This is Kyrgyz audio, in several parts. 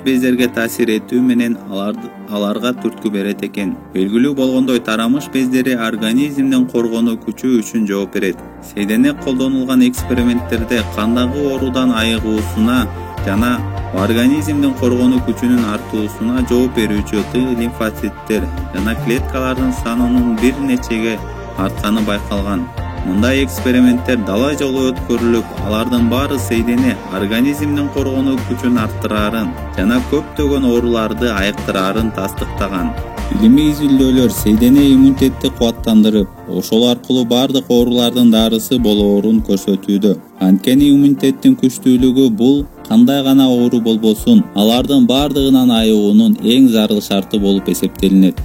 бездерге таасир этүү менен аларга түрткү берет экен. Белгилүү болгондой, тарамыш бездери организмдин коргонуу күчү үчүн жооп берет. Сейдене колдонулган эксперименттерде кандагы оорудан айыгуусуна жана организмдин коргонуу күчүнүн артуусуна жооп берүүчү Т лимфоциттер жана клеткалардын санынын бир нечеге артканы байкалган. Мындай эксперименттер далай жолу өткөрүлүп, алардын баары сейдене организмдин коргонуу күчүн арттырарын жана көптөгөн ооруларды айыктырарын тастыктаган. Илимий изилдөөлөр сейдене иммунитетти кубаттандырып, ошол аркылуу бардык оорулардын дарысы болоорун көрсөтүүдө. Анткени иммунитеттин күчтүүлүгү бул кандай гана оору болбосун, алардын бардыгынан айыгуунун эң зарыл шарты болуп эсептелинет.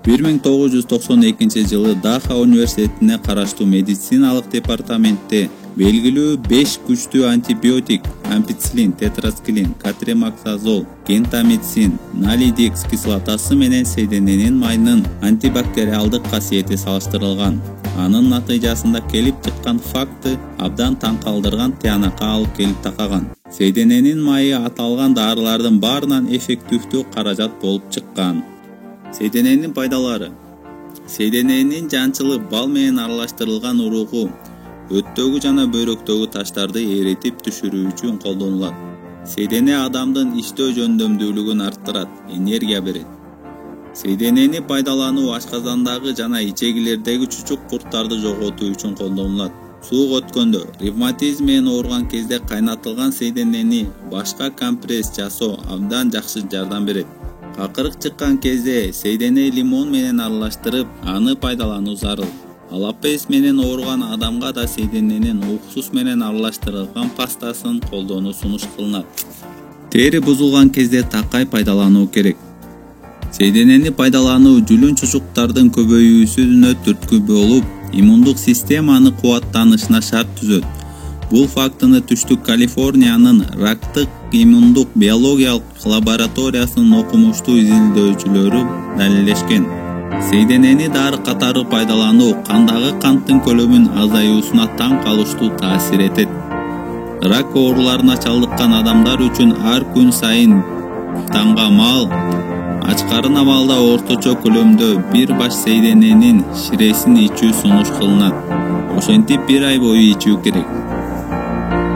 1992 жылы Даха университетине караштуу медициналык департаментте белгилүү 5 күчтүү антибиотик ампицилин, тетрациклин, катремаксазол, гентамицин, налидекс кислотасы менен сейдененин майынын антибактериалдык касиети салыштырылган. Анын натыйжасында келип чыккан факты абдан таң калтырган тыянакка алып келип такаган. Сейдененин майы аталган дарылардын баарынан эффективдүү каражат болуп чыккан. Сейдененин пайдалары. Сейдененин жанчылы бал менен аралаштырылган уругу өттөгү жана бөйрөктөгү таштарды эритип түшүрүү үчүн колдонулат. Сейдене адамдын иштөө жөндөмдүүлүгүн арттырат, энергия берет. Сейденени пайдалануу ашказандагы жана ичегилердеги чучук курттарды жоготуу үчүн колдонулат. Суук өткөндө, ревматизм менен ооруган кезде кайнатылган сейденени башка компресс жасоо абдан жакшы жардам берет. Какырык чыккан кезде сейдене лимон менен аралаштырып, аны пайдалануу зарыл. Алапес менен ооруган адамга да сейдененин уксус менен аралаштырылган пастасын колдонуу сунуш кылынат. Тери бузулган кезде такай пайдалануу керек. Сейденени пайдалануу жүлүн чучуктардын көбөйүүсүнө түрткү болуп, иммундук системаны кубаттанышына шарт түзөт. Бул фактыны Түштүк Калифорниянын рактык иммундук биологиялык лабораториясынын окумуштуу изилдөөчүлөрү далилдешкен. Сейденени дары катары пайдалануу кандагы канттын көлөмүн азаюусуна таң калыштуу таасир этет. Рак ооруларына чалдыккан адамдар үчүн ар күн сайын тамга мал, ач карын абалда орточо көлөмдө бир баш сейдененин ширесин ичүү сунуш кылынат. Ошентип 1 ай бою ичүү керек.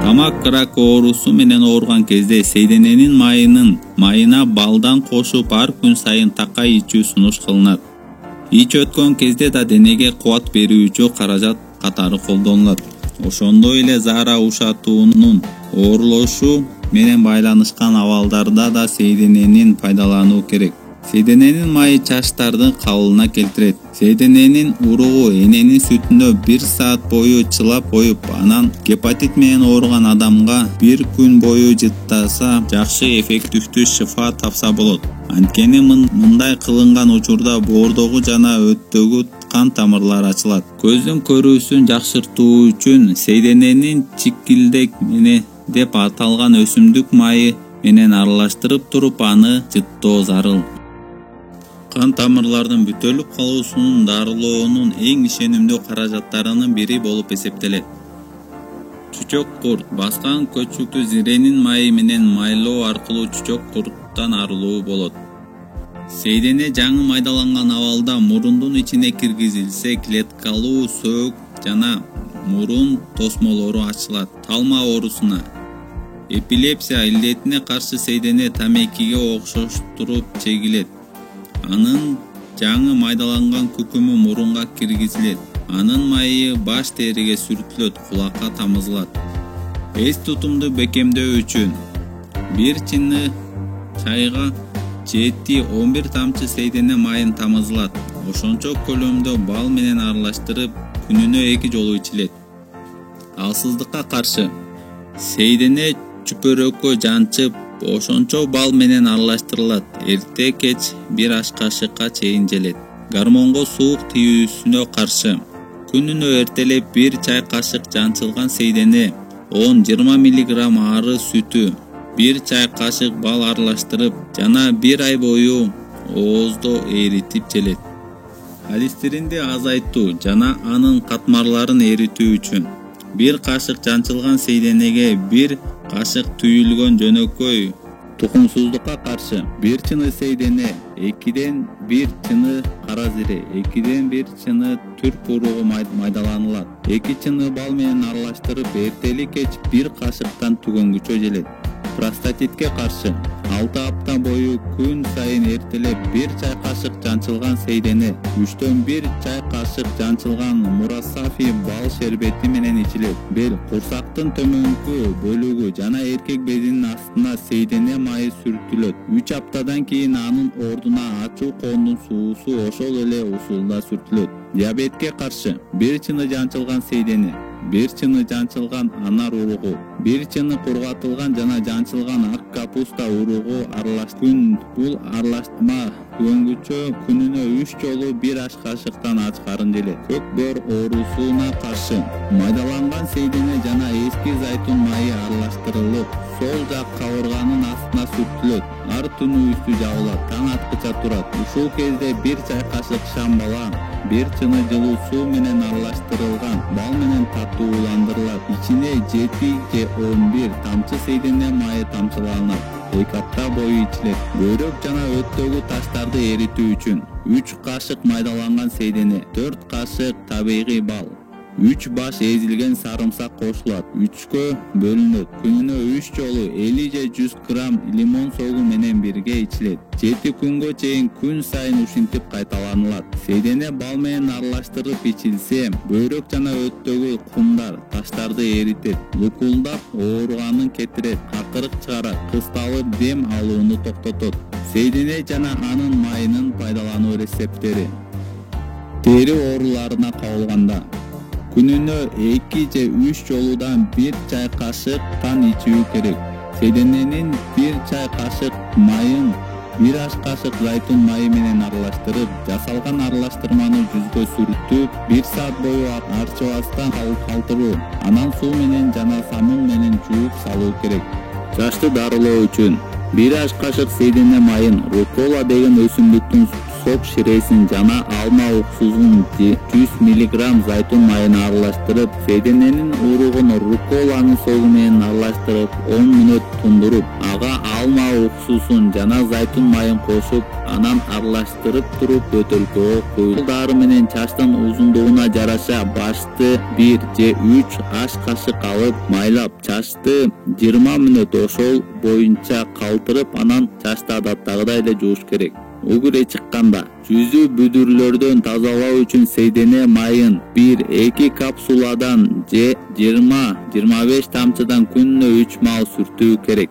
Тамак рак оорусу менен ооруган кезде сейдененин майына балдан кошуп ар күн сайын такай ичүү сунуш кылынат. Ич өткөн кезде да денеге кубат берүүчү каражат катары колдонулат. Ошондой эле заара ушатуунун оорулошу менен байланышкан абалдарда да сейдененин пайдалануу керек. Сейдененин майы чачтардын кабылына келтирет. Сейдененин уругу эненин сүтүндө 1 саат бою чылап коюп, анан гепатит менен ооруган адамга 1 күн бою жыттаса, жакшы эффективдүү шифа тапса болот. Анткени мындай кылынган учурда боордогу жана өттөгү кан тамырлары ачылат. Көздүн көрүүсүн жакшыртуу үчүн сейдененин чикилдек менен деп аталган өсүмдүк майы менен аралаштырып туруп аны жыттоо зарыл. Кан тамырлардын бүтөлүп калуусунун дарылоонун эң ишенимдүү каражаттарынын бири болуп эсептелет. Чучок курт баскан көчүктү зиренин майы менен майлоо аркылуу чучок курттан арылуу болот. Сейдене жаңы майдаланган абалда мурундун ичине киргизилсе, клеткалуу сөөк жана мурун тосмолору ачылат. Талма оорусуна, эпилепсия илдетине каршы сейдене тамекиге окшоштуруп чегилет. Анын жаңы майдаланган күкүмү мурунга киргизилет. Анын майы баш териге сүртүлөт, кулакка тамызылат. Эс тутумду бекемдөө үчүн 1 чыны чайга 7-11 тамчы сейдене майын тамызылат. Ошончо көлөмдө бал менен аралаштырып, күнүнө 2 жолу ичилет. Алсыздыкка каршы сейдене чүпөрөккө жанчып, ошончо бал менен аралаштырылат. Эрте кеч 1 аш кашыкка чейин желет. Гормонго суук тийүүсүнө каршы күнүнө эртелеп 1 чай кашык жанчылган сейдене 10-20 мг ары сүтү, 1 чай кашык бал аралаштырып жана 1 ай бою ооздо эритип желет. Холестеринди азайтуу жана анын катмарларын эритүү үчүн 1 кашык жанчылган сейденеге 1 кашык түйүлгөн жөнөкөй Тукумсуздукка каршы 1 чыны сейдене, 2ден 1 чыны кара зире, 2ден 1 чыны түрк уругу майдаланылат. 2 чыны бал менен аралаштырып эртели кеч 1 кашыктан түгөнгүчө желет. Простатитке каршы 6 апта бою күн сайын эртелеп 1 чай кашык жанчылган сейдене, 3дөн 1 чай кашык жанчылган мурасафи бал шербети менен ичилет. Бел курсактын төмөнкү бөлүгү жана эркек безинин астына сейдене майы сүртүлөт. 3 аптадан кийин анын ордуна ачуу кондун суусу ошол эле усулда сүртүлөт. Диабетке каршы 1 чыны жанчылган сейдене, 1 чыны жанчылган анар уругу, 1 чыны кургатылган жана жанчылган ак капуста уругу аралаштырылган. Бул аралаштырма түгөнгүчө күнүнө 3 жолу 1 аш кашыктан ачкарын желет. Көк бөр оорусуна каршы майдаланган сейдене жана эски зайтун майы аралаштырылып, сол жак кабырганын астына сүртүлөт. Ар түнү үстү жабылат, таң аткыча турат. Ушул кезде 1 чай кашык шамбала 1 чыны жылуу суу менен аралаштырылган бал менен татууландырылат. Ичине 7-11 тамчы сейдене майы тамчыланат. 2 апта бою ичилет. Бөйрөк жана өттөгү таштарды эритүү үчүн 3 кашык майдаланган сейдене, 4 кашык табигый бал, 3 баш эзилген сарымсак кошулат. 3кө бөлүнөт. Күнүнө 3 жолу 50 же 100 грамм лимон согу менен бирге ичилет. 7 күнгө чейин күн сайын ушинтип кайталанылат. Сейдене бал менен аралаштырып ичилсе, бөйрөк жана өттөгү кумдар, таштарды эритет, лукулдап ооруганын кетирет, какырык чыгарат, кысталып дем алууну токтотот. Сейдене жана анын майынын пайдалануу рецептери. Тери ооруларына кабылганда күнүнө 2 же 3 жолудан 1 чай кашыктан ичүү керек. Сейдененин 1 чай кашык майын 1 аш кашык зайтун майы менен аралаштырып, жасалган аралаштырманы жүзгө сүртүп, 1 саат бою арчыбастан калтыруу, анан суу менен жана самун менен жууп салуу керек. Жашты дарылоо үчүн 1 аш кашык сейдене майын рукола деген өсүмдүктүн сок ширесин жана алма уксусун 100 мг зайтун майына аралаштырып, сейдененин уругун руколанын согу менен аралаштырып 10 мүнөт тундуруп, ага алма уксусун жана зайтун майын кошуп, анан аралаштырып туруп бөтөлкөгө коюлат. Дары менен чачтын узундугуна жараша башты 1 же 3 аш кашык алып, майлап, чачты 20 мүнөт ошол боюнча калтырып, анан чачты адаттагыдай эле жууш керек. Угуре чыкканда жүзү бүдүрлөрдөн тазалоо үчүн сейдене майын 1-2 капсуладан же 20-25 тамчыдан күнүнө 3 маал сүртүү керек.